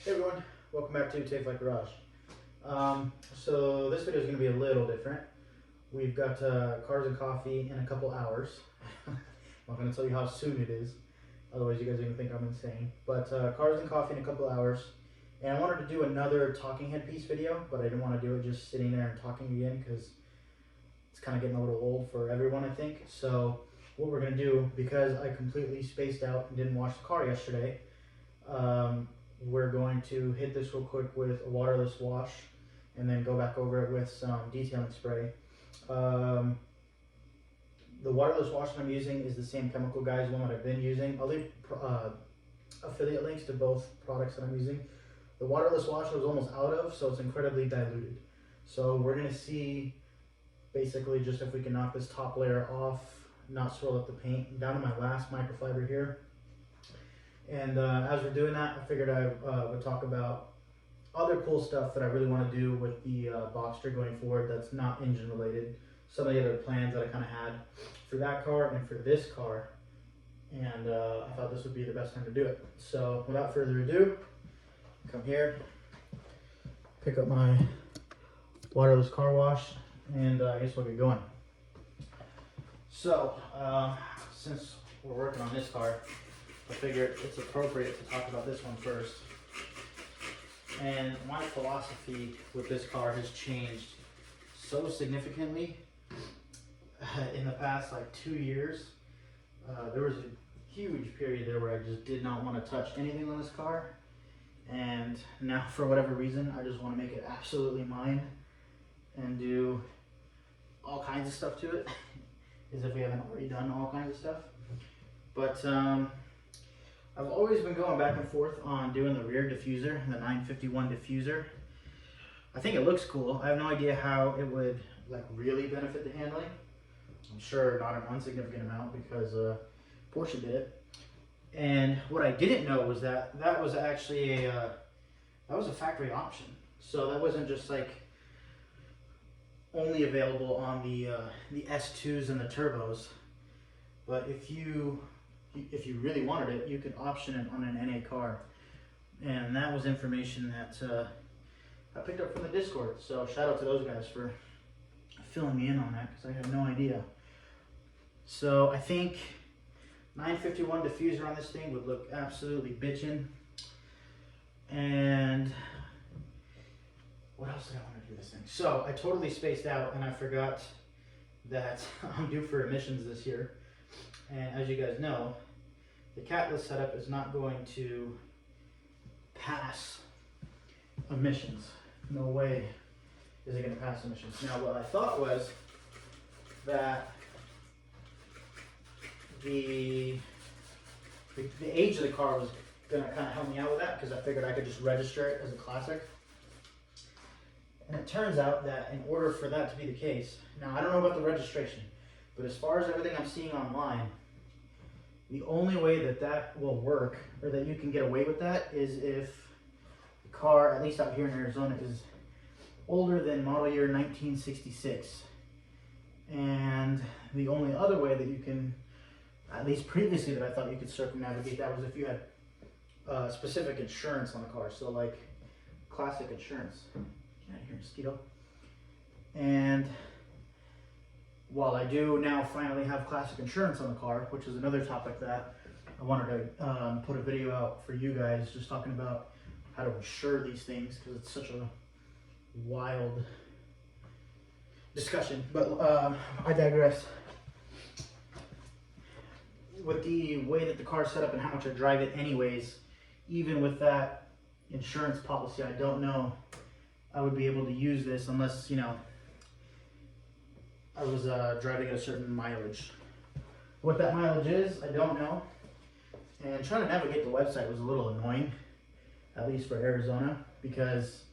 Hey everyone, welcome back to Take Flight Garage. So this video is going to be a little different. We've got cars and coffee in a couple hours. I'm not going to tell you how soon it is, otherwise you guys are going to think I'm insane. But cars and coffee in a couple hours. And I wanted to do another talking head piece video, but I didn't want to do it just sitting there and talking again because it's kind of getting a little old for everyone, I think. So what we're going to do, because I completely spaced out and didn't wash the car yesterday, we're going to hit this real quick with a waterless wash and then go back over it with some detailing spray. The waterless wash that I'm using is the same chemical guys one that I've been using. I'll leave affiliate links to both products that I'm using. The waterless wash I was almost out of, so it's incredibly diluted. So we're going to see basically just if we can knock this top layer off, not swirl up the paint, down to my last microfiber here. And as we're doing that, I figured I would talk about other cool stuff that I really want to do with the Boxster going forward that's not engine related. Some of the other plans that I kind of had for that car and for this car. And I thought this would be the best time to do it. So without further ado, come here, pick up my waterless car wash, and I guess we'll get going. So since we're working on this car, I figured it's appropriate to talk about this one first. And my philosophy with this car has changed so significantly in the past like 2 years. There was a huge period there where I just did not want to touch anything on this car. And now for whatever reason, I just want to make it absolutely mine and do all kinds of stuff to it, as if we haven't already done all kinds of stuff. But I've always been going back and forth on doing the rear diffuser, the 951 diffuser. I think it looks cool. I have no idea how it would like really benefit the handling. I'm sure not an insignificant amount because Porsche did it. And what I didn't know was that that was actually a factory option. So that wasn't just like only available on the S2s and the turbos. But if you really wanted it, you could option it on an NA car. And that was information that I picked up from the Discord. So shout out to those guys for filling me in on that because I had no idea. So I think 951 diffuser on this thing would look absolutely bitchin'. And what else did I want to do this thing? So I totally spaced out and I forgot that I'm due for emissions this year. And as you guys know, the catless setup is not going to pass emissions. No way is it going to pass emissions. Now what I thought was that the age of the car was going to kind of help me out with that because I figured I could just register it as a classic. And it turns out that in order for that to be the case, now I don't know about the registration, but as far as everything I'm seeing online, the only way that that will work, or that you can get away with that, is if the car, at least out here in Arizona, is older than model year 1966. And the only other way that you can, at least previously that I thought you could circumnavigate that, was if you had specific insurance on the car. So like classic insurance. Get out of here, mosquito. And while I do now finally have classic insurance on the car, which is another topic that I wanted to put a video out for you guys, just talking about how to insure these things, because it's such a wild discussion. But I digress. With the way that the car is set up and how much I drive it anyways, even with that insurance policy, I don't know I would be able to use this unless, you know, I was driving at a certain mileage. What that mileage is, I don't know. And trying to navigate the website was a little annoying, at least for Arizona, because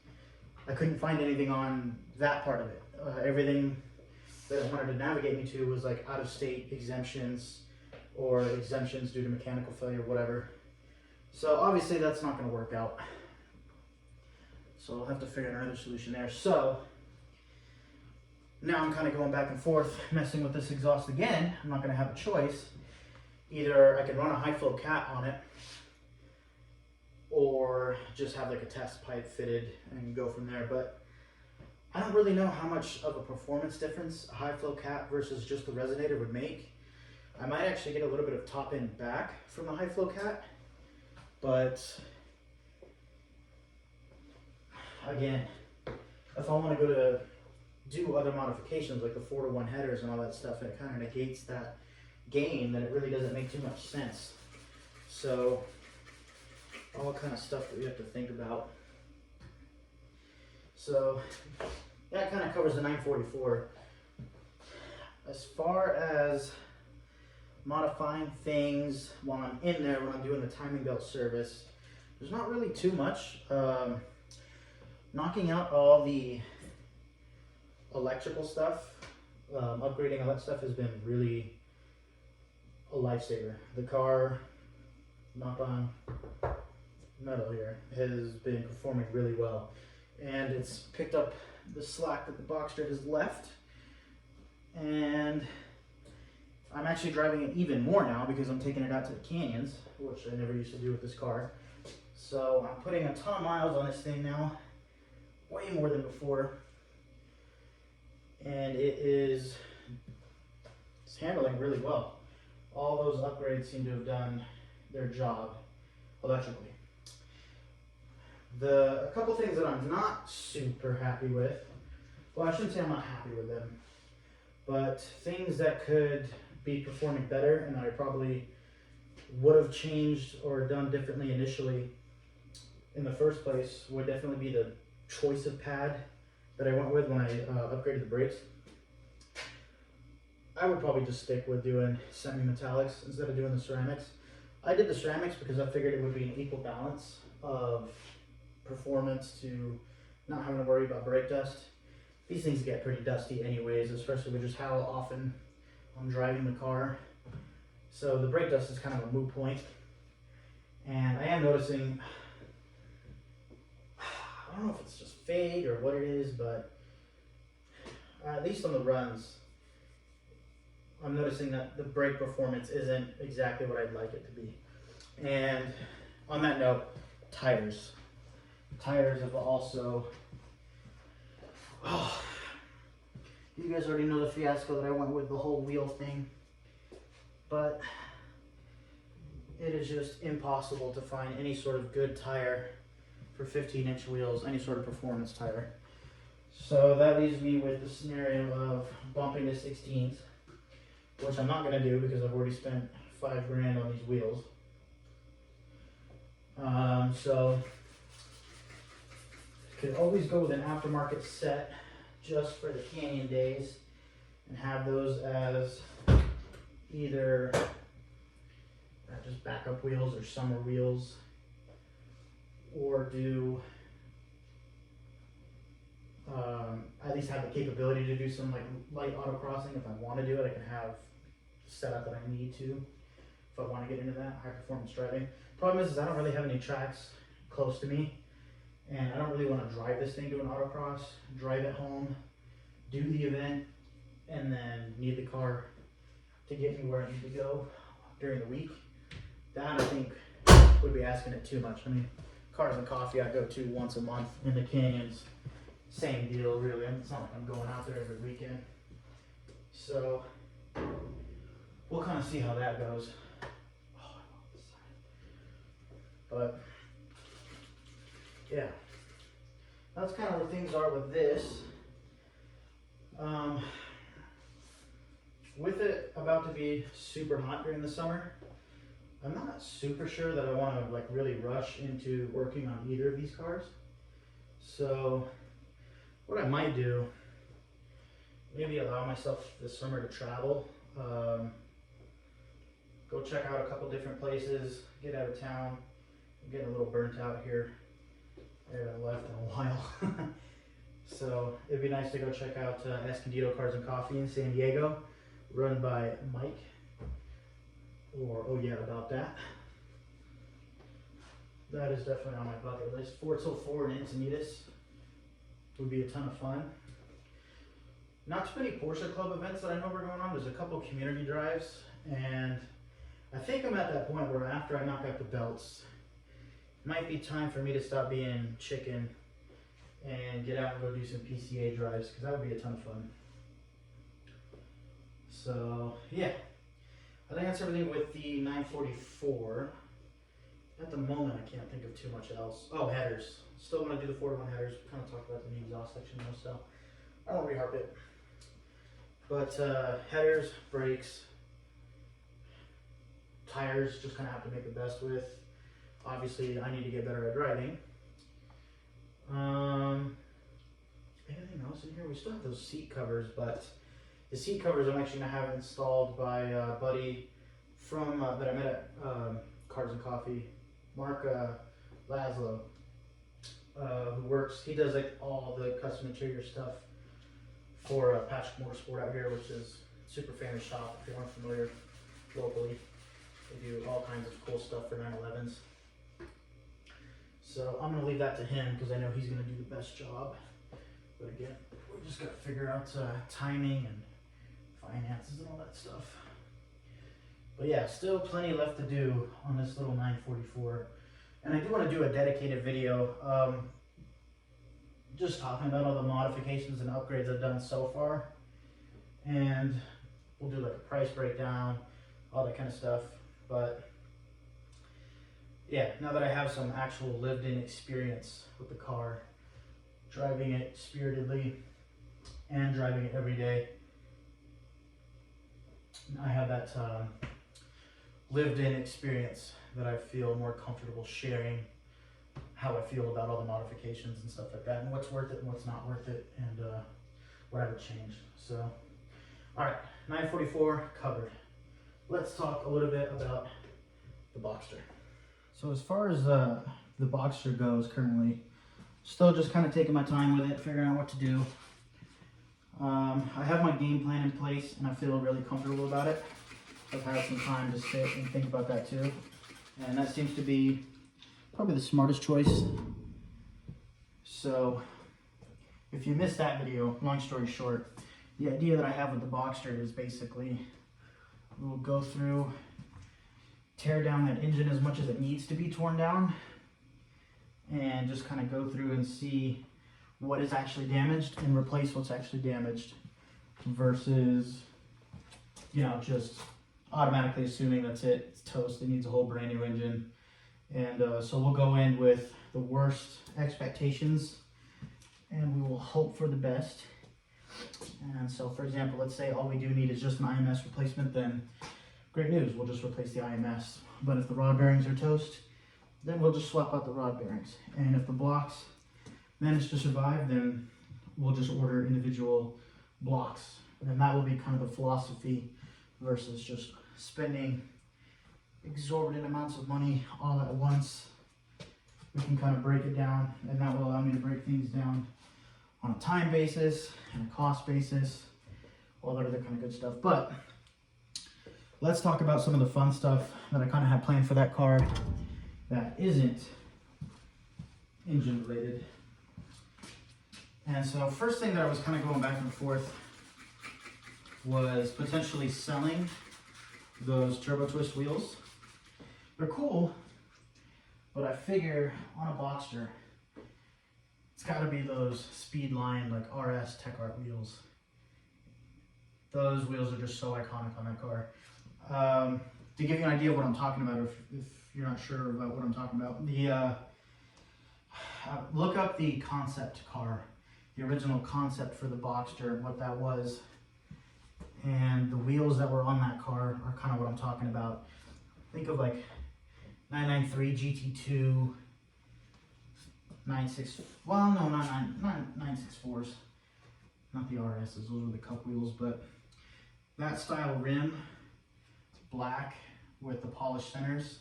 I couldn't find anything on that part of it. Everything that I wanted to navigate me to was like out-of-state exemptions or exemptions due to mechanical failure, whatever. So obviously that's not going to work out. So I'll have to figure out another solution there. So now I'm kind of going back and forth, messing with this exhaust again. I'm not going to have a choice. Either I could run a high flow cat on it or just have like a test pipe fitted and go from there. But I don't really know how much of a performance difference a high flow cap versus just the resonator would make. I might actually get a little bit of top end back from the high flow cap, but again, if I want to go to do other modifications like the 4-to-1 headers and all that stuff, and it kind of negates that gain, then it really doesn't make too much sense. So all kind of stuff that we have to think about. So that kind of covers the 944. As far as modifying things while I'm in there, when I'm doing the timing belt service, there's not really too much. Knocking out all the electrical stuff, upgrading all that stuff has been really a lifesaver. The car, knock on metal here, has been performing really well, and it's picked up the slack that the box strip has left, and I'm actually driving it even more now because I'm taking it out to the canyons, which I never used to do with this car. So I'm putting a ton of miles on this thing now, way more than before, and it's handling really well. All those upgrades seem to have done their job electrically. A couple things that I'm not super happy with, well, I shouldn't say I'm not happy with them, but things that could be performing better and that I probably would have changed or done differently initially in the first place would definitely be the choice of pad that I went with when I upgraded the brakes. I would probably just stick with doing semi-metallics instead of doing the ceramics. I did the ceramics because I figured it would be an equal balance of performance to not having to worry about brake dust. These things get pretty dusty anyways, especially with just how often I'm driving the car. So the brake dust is kind of a moot point. And I am noticing, I don't know if it's just fade or what it is, but at least on the runs, I'm noticing that the brake performance isn't exactly what I'd like it to be. And on that note, tires. Tires have also, oh, you guys already know the fiasco that I went with the whole wheel thing, but it is just impossible to find any sort of good tire for 15-inch wheels, any sort of performance tire. So that leaves me with the scenario of bumping to 16s, which I'm not going to do because I've already spent $5 grand on these wheels. So could always go with an aftermarket set just for the canyon days and have those as either just backup wheels or summer wheels, or do at least have the capability to do some like light autocrossing. If I want to do it, I can have the setup that I need to if I want to get into that high performance driving. Problem is I don't really have any tracks close to me, and I don't really want to drive this thing to an autocross, drive it home, do the event, and then need the car to get me where I need to go during the week. That I think would be asking it too much. I mean, Cars and Coffee I go to once a month. In the canyons, same deal really. It's not like I'm going out there every weekend. So we'll kind of see how that goes. Oh, I love this side. But yeah, that's kind of where things are with this. With it about to be super hot during the summer, I'm not super sure that I want to like really rush into working on either of these cars. So what I might do, maybe allow myself this summer to travel, go check out a couple different places, get out of town. I'm getting a little burnt out here. I haven't left in a while. So it'd be nice to go check out Escondido Cars and Coffee in San Diego, run by Mike, or oh yeah, about that. That is definitely on my bucket list. 404 in Encinitas would be a ton of fun. Not too many Porsche Club events that I know are going on. There's a couple community drives, and I think I'm at that point where after I knock out the belts might be time for me to stop being chicken and get out and go do some PCA drives, because that would be a ton of fun. So yeah, I think that's everything with the 944. At the moment, I can't think of too much else. Oh, headers. Still want to do the 4-1 headers. Kind of talked about the new exhaust section though, so I won't reharp it. But headers, brakes, tires, just kind of have to make the best with. Obviously, I need to get better at driving. Anything else in here? We still have those seat covers, but the seat covers I'm actually going to have installed by a buddy from that I met at Cars and Coffee, Mark Laszlo, who works. He does like all the custom interior stuff for Patrick Motorsport out here, which is a super famous shop if you aren't familiar locally. They do all kinds of cool stuff for 911s. So I'm going to leave that to him because I know he's going to do the best job. But again, we just got to figure out timing and finances and all that stuff. But yeah, still plenty left to do on this little 944. And I do want to do a dedicated video just talking about all the modifications and upgrades I've done so far. And we'll do like a price breakdown, all that kind of stuff. But yeah, now that I have some actual lived-in experience with the car, driving it spiritedly and driving it every day, I have that lived-in experience that I feel more comfortable sharing how I feel about all the modifications and stuff like that, and what's worth it and what's not worth it, and what I would change. So, all right, 944 covered. Let's talk a little bit about the Boxster. So as far as the Boxster goes currently, still just kind of taking my time with it, figuring out what to do. I have my game plan in place and I feel really comfortable about it. I've had some time to sit and think about that too. And that seems to be probably the smartest choice. So if you missed that video, long story short, the idea that I have with the Boxster is basically we'll go through, tear down that engine as much as it needs to be torn down, and just kind of go through and see what is actually damaged and replace what's actually damaged, versus, you know, just automatically assuming that's it, it's toast, it needs a whole brand new engine. And so we'll go in with the worst expectations and we will hope for the best. And so for example, let's say all we do need is just an IMS replacement, then great news, we'll just replace the IMS. But if the rod bearings are toast, then we'll just swap out the rod bearings. And if the blocks manage to survive, then we'll just order individual blocks. And that will be kind of the philosophy, versus just spending exorbitant amounts of money all at once. We can kind of break it down, and that will allow me to break things down on a time basis and a cost basis, all that other kind of good stuff. But let's talk about some of the fun stuff that I kind of have planned for that car that isn't engine related. And so first thing that I was kind of going back and forth was potentially selling those turbo twist wheels. They're cool, but I figure on a Boxster, it's got to be those Speedline, like RS Tech Art wheels. Those wheels are just so iconic on that car. To give you an idea of what I'm talking about, if you're not sure about what I'm talking about, look up the concept car, the original concept for the Boxster, and what that was. And the wheels that were on that car are kind of what I'm talking about. Think of like 993 GT2, 96, well no, not 964s, not the RSs, those were the cup wheels, but that style rim, black with the polished centers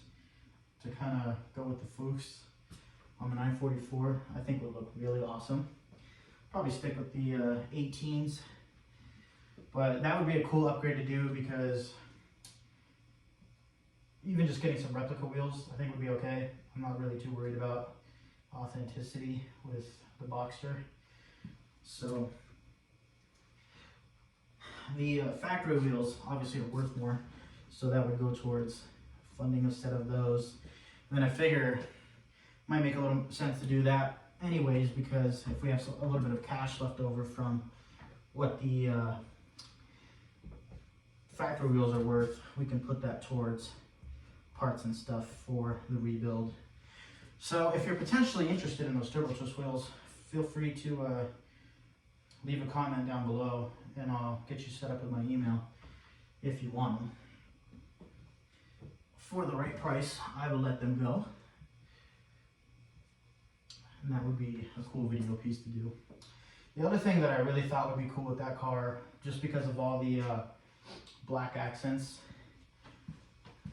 to kind of go with the Fuchs on the 944, I think would look really awesome. Probably stick with the 18s. But that would be a cool upgrade to do, because even just getting some replica wheels I think would be okay. I'm not really too worried about authenticity with the Boxster. So the factory wheels obviously are worth more, so that would go towards funding a set of those. And then I figure Might make a little sense to do that anyways, because if we have a little bit of cash left over from what the factory wheels are worth, we can put that towards parts and stuff for the rebuild. So if you're potentially interested in those turbo twist wheels, feel free to leave a comment down below and I'll get you set up with my email if you want them. For the right price, I will let them go. And that would be a cool video piece to do. The other thing that I really thought would be cool with that car, just because of all the black accents,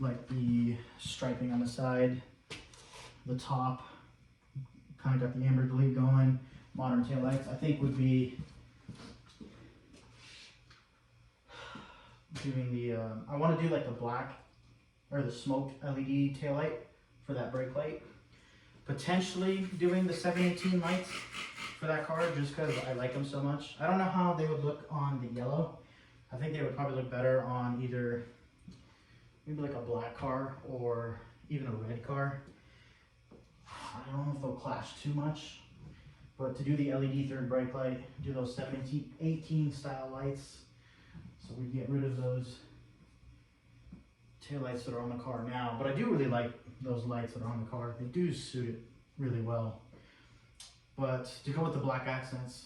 like the striping on the side, the top, kind of got the amber delete going, modern taillights, I think would be doing the, I want to do like the black or the smoked LED taillight for that brake light. Potentially doing the 718 lights for that car just because I like them so much. I don't know how they would look on the yellow. I think they would probably look better on either maybe like a black car or even a red car. I don't know if they'll clash too much, but to do the LED third brake light, do those 718 style lights, so we get rid of those tail lights that are on the car now. But I do really like those lights that are on the car. They do suit it really well. But to go with the black accents,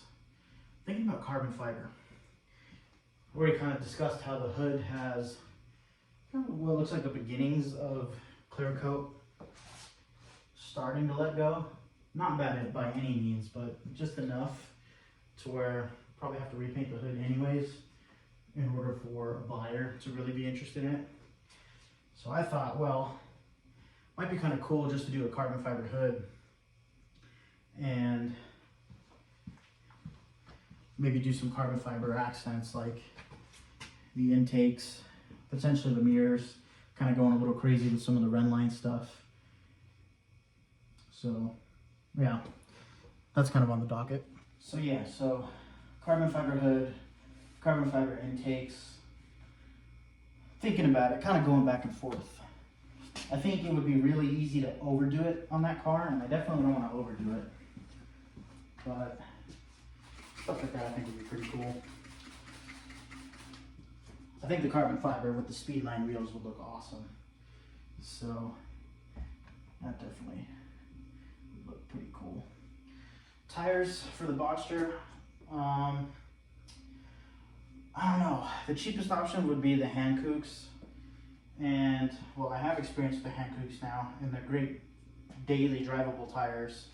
thinking about carbon fiber. We already kind of discussed how the hood has kind of what looks like the beginnings of clear coat starting to let go. Not bad by any means, but just enough to where probably have to repaint the hood anyways in order for a buyer to really be interested in it. So I thought, well, might be kind of cool just to do a carbon fiber hood and maybe do some carbon fiber accents like the intakes, potentially the mirrors, kind of going a little crazy with some of the Renline stuff. So yeah, that's kind of on the docket. So yeah, so carbon fiber hood, carbon fiber intakes. Thinking about it, kind of going back and forth. I think it would be really easy to overdo it on that car, and I definitely don't want to overdo it. But stuff like that I think would be pretty cool. I think the carbon fiber with the Speedline wheels would look awesome. So that definitely would look pretty cool. Tires for the Boxster, I don't know. The cheapest option would be the Hankooks. And, well, I have experience with the Hankooks now, and they're great daily drivable tires.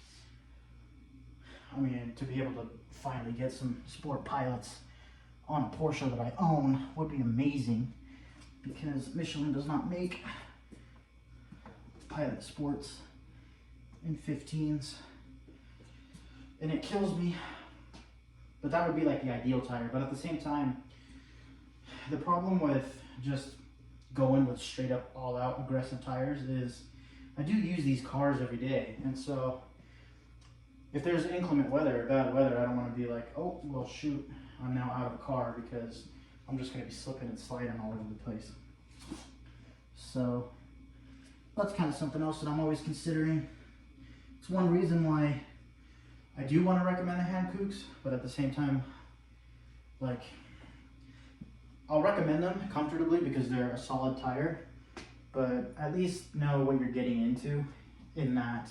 I mean, to be able to finally get some sport pilots on a Porsche that I own would be amazing, because Michelin does not make Pilot Sports in 15s, and it kills me. But that would be like the ideal tire. But at the same time, the problem with just going with straight up all out aggressive tires is I do use these cars every day, and so if there's inclement weather or bad weather, I don't want to be like, oh well shoot, I'm now out of a car because I'm just going to be slipping and sliding all over the place. So that's kind of something else that I'm always considering. It's one reason why I do want to recommend the Hankooks, but at the same time, like, I'll recommend them comfortably because they're a solid tire, but at least know what you're getting into in that,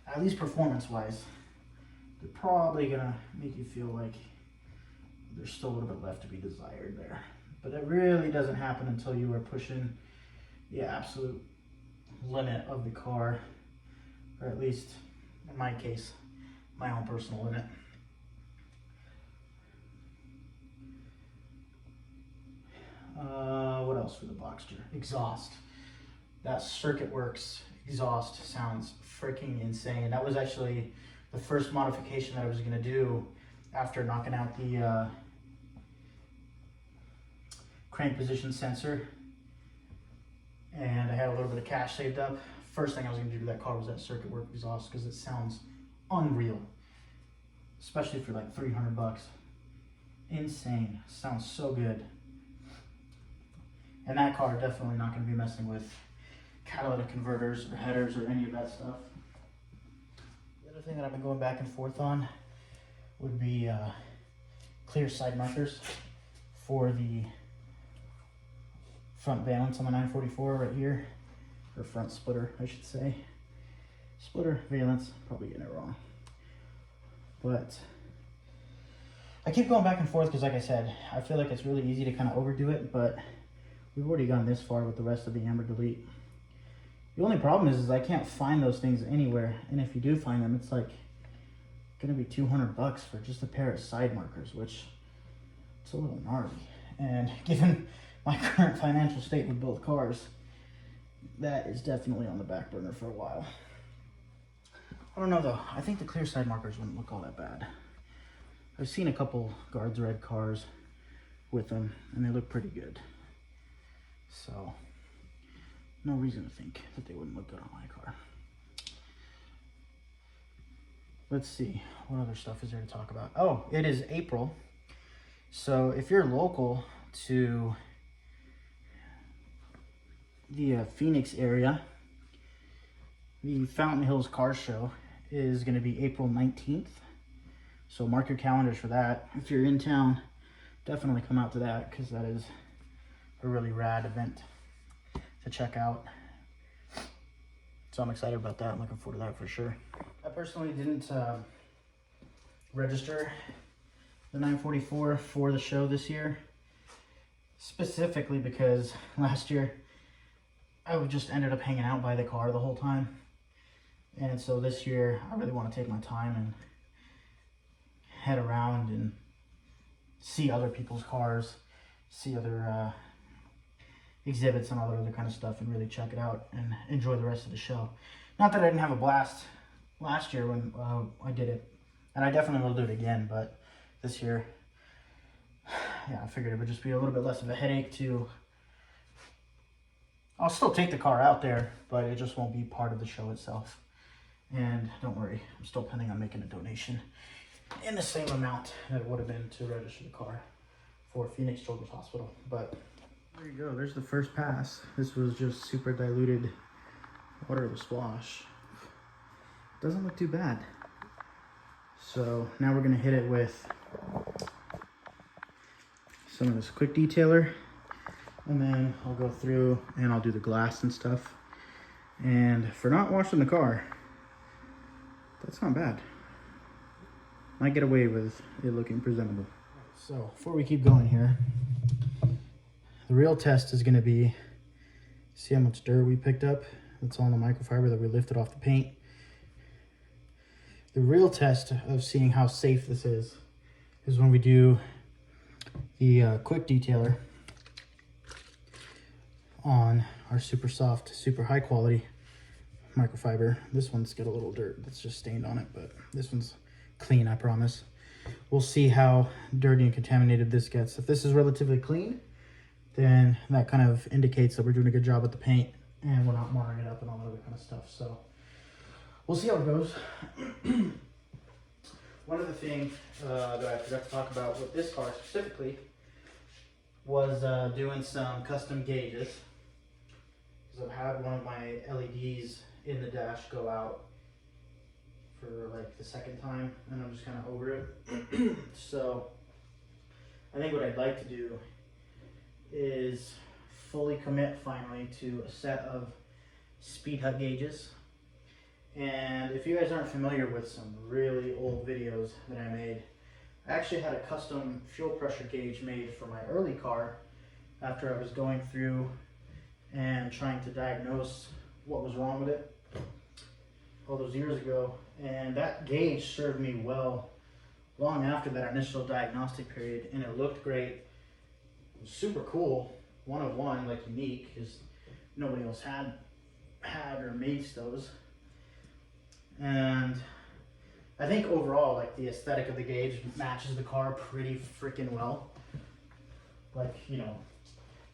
at least performance-wise, they're probably gonna make you feel like there's still a little bit left to be desired there. But it really doesn't happen until you are pushing the absolute limit of the car, or at least in my case, my own personal limit. What else for the Boxster? Exhaust. That Circuit Works exhaust sounds freaking insane. That was actually the first modification that I was going to do after knocking out the crank position sensor. And I had a little bit of cash saved up. First thing I was going to do to that car was that Circuit Works exhaust, because it sounds unreal, especially for like 300 bucks. Insane. Sounds so good. And that car, definitely not going to be messing with catalytic converters or headers or any of that stuff. The other thing that I've been going back and forth on would be clear side markers for the front valance on the 944 right here, or front splitter, I should say. Splitter, valance, probably getting it wrong. But I keep going back and forth because, like I said, I feel like it's really easy to kind of overdo it, but we've already gone this far with the rest of the Amber Delete. The only problem is I can't find those things anywhere, and if you do find them, it's like gonna be $200 for just a pair of side markers, which it's a little gnarly. And given my current financial state with both cars, that is definitely on the back burner for a while. I don't know though, I think the clear side markers wouldn't look all that bad. I've seen a couple Guards Red cars with them and they look pretty good. So, no reason to think that they wouldn't look good on my car. Let's see, what other stuff is there to talk about? Oh, it is April. So if you're local to the Phoenix area, the Fountain Hills Car Show is going to be April 19th. So mark your calendars for that. If you're in town, definitely come out to that because that is a really rad event to check out. So I'm excited about that. I'm looking forward to that for sure. I personally didn't register the 944 for the show this year, specifically because last year I just ended up hanging out by the car the whole time. And so this year I really want to take my time and head around and see other people's cars, see other exhibits and all that other kind of stuff, and really check it out and enjoy the rest of the show. Not that I didn't have a blast last year when I did it, and I definitely will do it again, but this year, yeah, I figured it would just be a little bit less of a headache to... I'll still take the car out there, but it just won't be part of the show itself. And don't worry, I'm still planning on making a donation in the same amount that it would have been to register the car for Phoenix Children's Hospital. But there you go, there's the first pass. This was just super diluted water with splash. Doesn't look too bad. So now we're gonna hit it with some of this quick detailer, and then I'll go through and I'll do the glass and stuff. And for not washing the car, that's not bad. Might get away with it looking presentable. So before we keep going here, the real test is going to be, see how much dirt we picked up. It's all in the microfiber that we lifted off the paint. The real test of seeing how safe this is when we do the quick detailer on our super soft, super high quality microfiber. This one's got a little dirt that's just stained on it, but this one's clean, I promise. We'll see how dirty and contaminated this gets. If this is relatively clean, then that kind of indicates that we're doing a good job with the paint and we're not marring it up and all that other kind of stuff. So we'll see how it goes. One of the things that I forgot to talk about with this car specifically was doing some custom gauges. Because I've had one of my LEDs in the dash go out for like the second time, and I'm just kind of over it. So I think what I'd like to do is fully commit finally to a set of speed hut gauges. And if you guys aren't familiar with some really old videos that I made, I actually had a custom fuel pressure gauge made for my early car after I was going through and trying to diagnose what was wrong with it all those years ago. And that gauge served me well long after that initial diagnostic period, and it looked great. It was super cool, one of one, like unique, because nobody else had or made those. And I think overall, like, the aesthetic of the gauge matches the car pretty freaking well. Like, you know,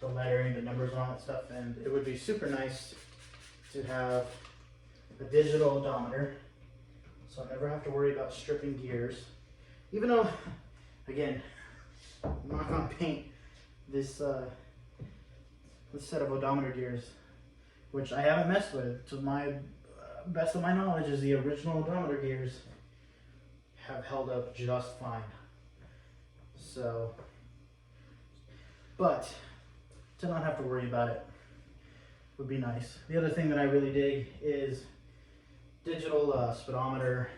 the lettering, the numbers and all that stuff. And it would be super nice to have a digital odometer, so I never have to worry about stripping gears. Even though, again, I'm not gonna paint this set of odometer gears, which I haven't messed with to my best of my knowledge is the original odometer gears have held up just fine. So, but to not have to worry about it would be nice. The other thing that I really dig is digital speedometer.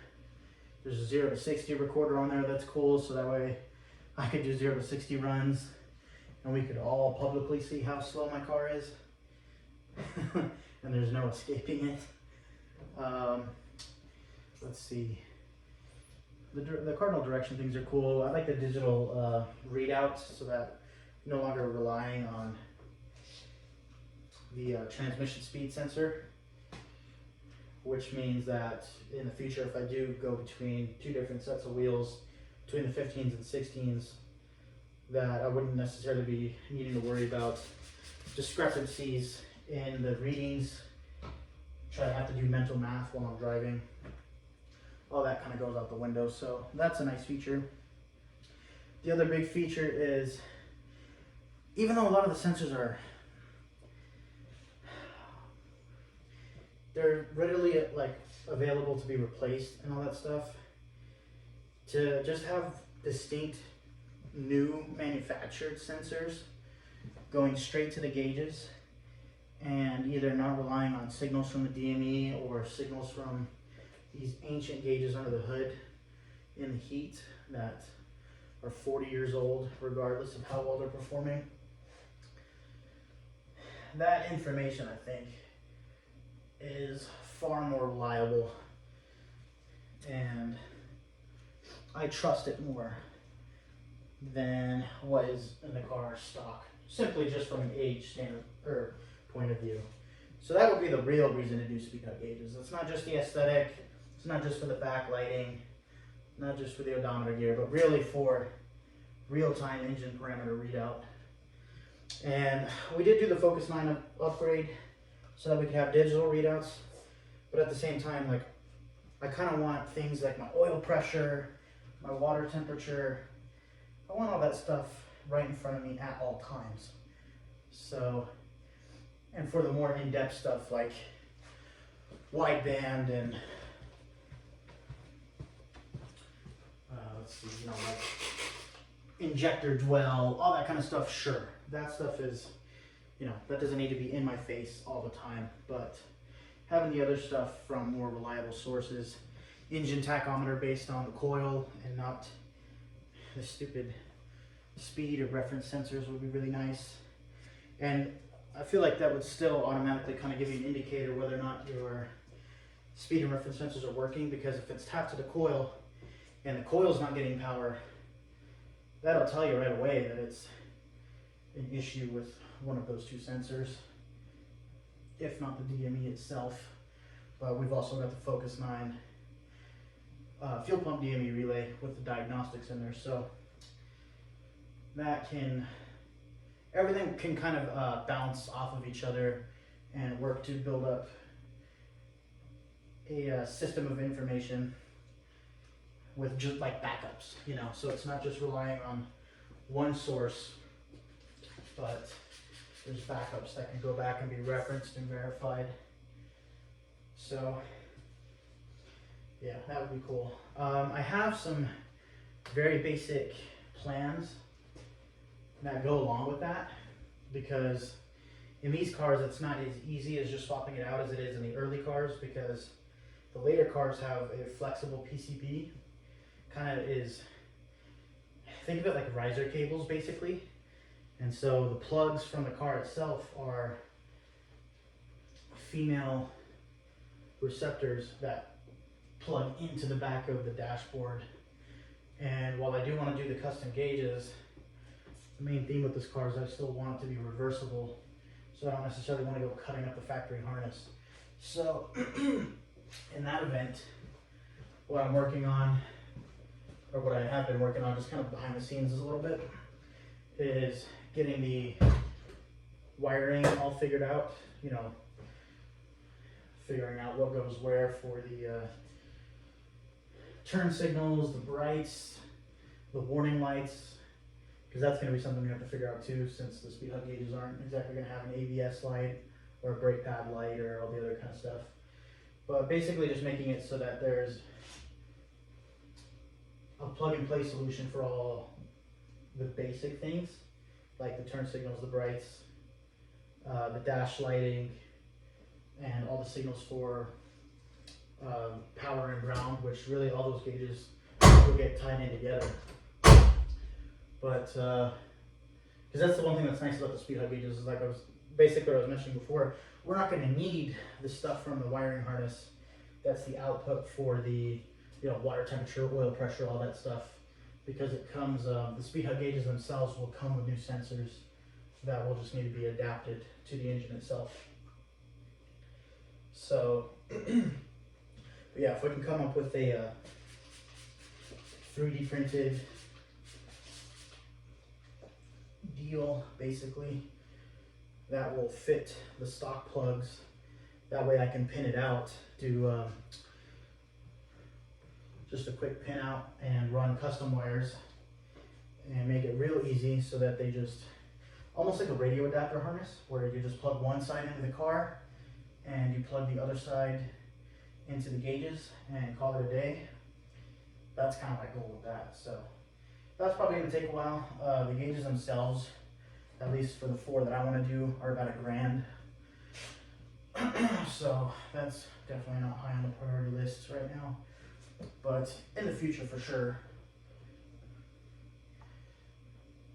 There's a 0 to 60 recorder on there. That's cool. So that way I could do 0 to 60 runs and we could all publicly see how slow my car is. And there's no escaping it. Let's see. The cardinal direction things are cool. I like the digital readouts so that you're no longer relying on the transmission speed sensor, which means that in the future, if I do go between two different sets of wheels, between the 15s and 16s, that I wouldn't necessarily be needing to worry about discrepancies in the readings, try to have to do mental math while I'm driving. All that kind of goes out the window, so that's a nice feature. The other big feature is, even though a lot of the sensors they're readily available to be replaced and all that stuff, to just have distinct new manufactured sensors going straight to the gauges and either not relying on signals from the DME or signals from these ancient gauges under the hood in the heat that are 40 years old regardless of how well they're performing. That information, I think, is far more reliable and I trust it more than what is in the car stock, simply just from an age standard or point of view. So that would be the real reason to do speed hug gauges. It's not just the aesthetic, it's not just for the backlighting, not just for the odometer gear, but really for real-time engine parameter readout. And we did do the Focus 9 upgrade so that we could have digital readouts, but at the same time, like, I kind of want things like my oil pressure, my water temperature, I want all that stuff right in front of me at all times. So, and for the more in-depth stuff like wideband and let's see, you know, like injector dwell, all that kind of stuff, sure. That stuff is, you know, that doesn't need to be in my face all the time, but having the other stuff from more reliable sources, engine tachometer based on the coil and not the stupid speed or reference sensors would be really nice. And I feel like that would still automatically kind of give you an indicator whether or not your speed and reference sensors are working, because if it's tapped to the coil and the coil's not getting power, that'll tell you right away that it's an issue with one of those two sensors, if not the DME itself. But we've also got the Focus 9 fuel pump DME relay with the diagnostics in there, so that can, everything can kind of bounce off of each other and work to build up a system of information with just like backups, you know, so it's not just relying on one source, but there's backups that can go back and be referenced and verified. So yeah, that would be cool. I have some very basic plans that go along with that, because in these cars it's not as easy as just swapping it out as it is in the early cars, because the later cars have a flexible PCB, kind of is, think of it like riser cables basically, and so the plugs from the car itself are female receptors that plug into the back of the dashboard. And while I do want to do the custom gauges, the main theme with this car is I still want it to be reversible, so I don't necessarily want to go cutting up the factory harness. So in that event, what I'm working on, or what I have been working on just kind of behind the scenes a little bit, is getting the wiring all figured out, you know, figuring out what goes where for the turn signals, the brights, the warning lights, because that's going to be something we have to figure out too, since the speed hug gauges aren't exactly going to have an ABS light or a brake pad light or all the other kind of stuff. But basically just making it so that there's a plug-and-play solution for all the basic things, like the turn signals, the brights, the dash lighting, and all the signals for power and ground, which really all those gauges will get tied in together. But because that's the one thing that's nice about the speed hub gauges is, like what I was mentioning before, we're not going to need the stuff from the wiring harness. That's the output for the water temperature, oil pressure, all that stuff, because it comes. The speed hub gauges themselves will come with new sensors that will just need to be adapted to the engine itself. So, yeah, if we can come up with a 3D printed deal, basically, that will fit the stock plugs. That way I can pin it out, do just a quick pin out and run custom wires and make it real easy so that they just, almost like a radio adapter harness, where you just plug one side into the car and you plug the other side into the gauges and call it a day. That's kind of my goal with that. So that's probably going to take a while. The gauges themselves, at least for the 4 that I want to do, are about $1,000. So that's definitely not high on the priority list right now, but in the future for sure,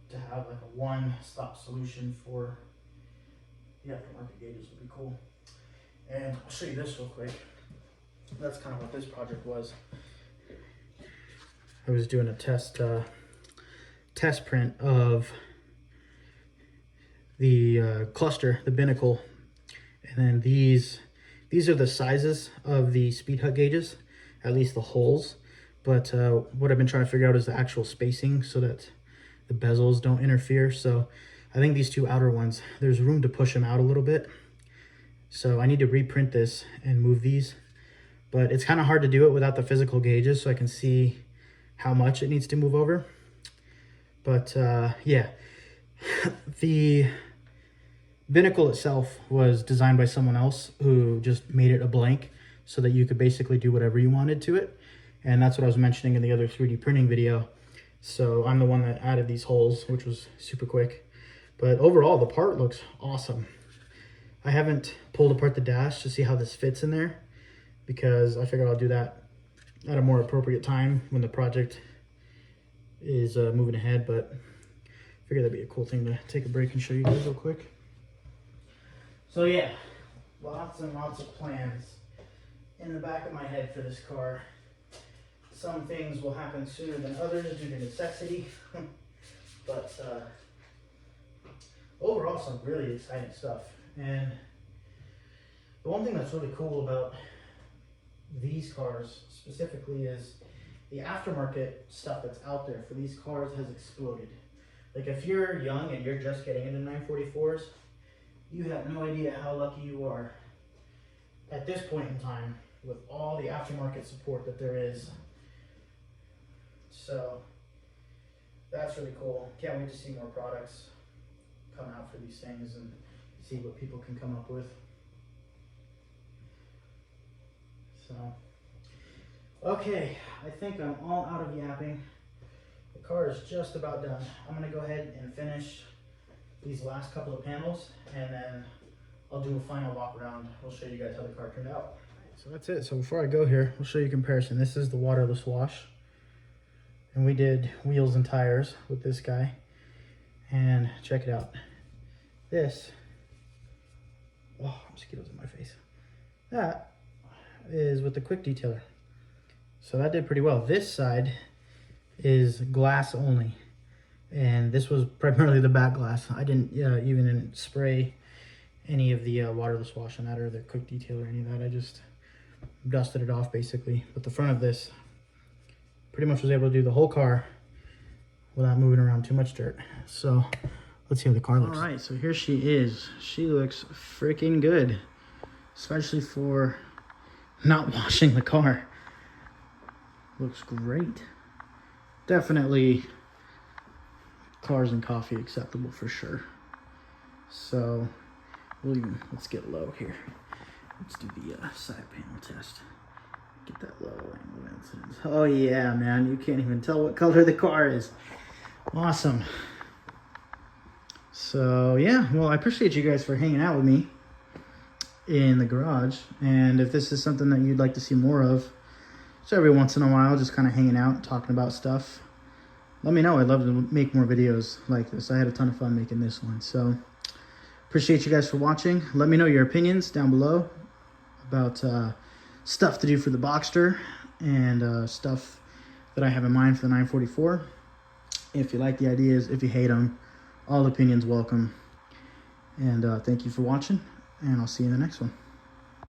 to have like a one-stop solution for the aftermarket gauges would be cool. And I'll show you this real quick. That's kind of what this project was. I was doing a test print of the cluster, the binnacle, and then these are the sizes of the speed hub gauges, at least the holes. But what I've been trying to figure out is the actual spacing so that the bezels don't interfere. So I think these 2 outer ones, there's room to push them out a little bit. So I need to reprint this and move these, but it's kind of hard to do it without the physical gauges so I can see how much it needs to move over. But yeah, the binnacle itself was designed by someone else who just made it a blank so that you could basically do whatever you wanted to it. And that's what I was mentioning in the other 3D printing video. So I'm the one that added these holes, which was super quick. But overall, the part looks awesome. I haven't pulled apart the dash to see how this fits in there, because I figured I'll do that at a more appropriate time when the project is moving ahead. But I figured that'd be a cool thing to take a break and show you guys real quick. So yeah, lots and lots of plans in the back of my head for this car. Some things will happen sooner than others due to necessity, but overall some really exciting stuff. And the one thing that's really cool about these cars specifically is the aftermarket stuff that's out there for these cars has exploded. Like, if you're young and you're just getting into 944s, you have no idea how lucky you are at this point in time with all the aftermarket support that there is. So that's really cool. Can't wait to see more products come out for these things and see what people can come up with. So, okay, I think I'm all out of yapping. The car is just about done. I'm gonna go ahead and finish these last couple of panels, and then I'll do a final walk around. We'll show you guys how the car turned out. So that's it. So before I go here, we'll show you a comparison. This is the waterless wash, and we did wheels and tires with this guy. And check it out. This, oh, mosquitoes in my face. That is with the quick detailer. So that did pretty well. This side is glass only, and this was primarily the back glass. I didn't even spray any of the waterless wash on that or the quick detail or any of that. I just dusted it off basically. But the front of this pretty much was able to do the whole car without moving around too much dirt. So let's see how the car looks. All right, so here she is. She looks freaking good, especially for not washing the car. Looks great. Definitely cars and coffee acceptable for sure. So let's get low here. Let's do the side panel test. Get that low angle incidence. Oh yeah, man, you can't even tell what color the car is. Awesome. So yeah, well, I appreciate you guys for hanging out with me in the garage. And if this is something that you'd like to see more of, so every once in a while, just kind of hanging out, talking about stuff, let me know. I'd love to make more videos like this. I had a ton of fun making this one. So appreciate you guys for watching. Let me know your opinions down below about stuff to do for the Boxster and stuff that I have in mind for the 944. If you like the ideas, if you hate them, all opinions welcome. And thank you for watching, and I'll see you in the next one.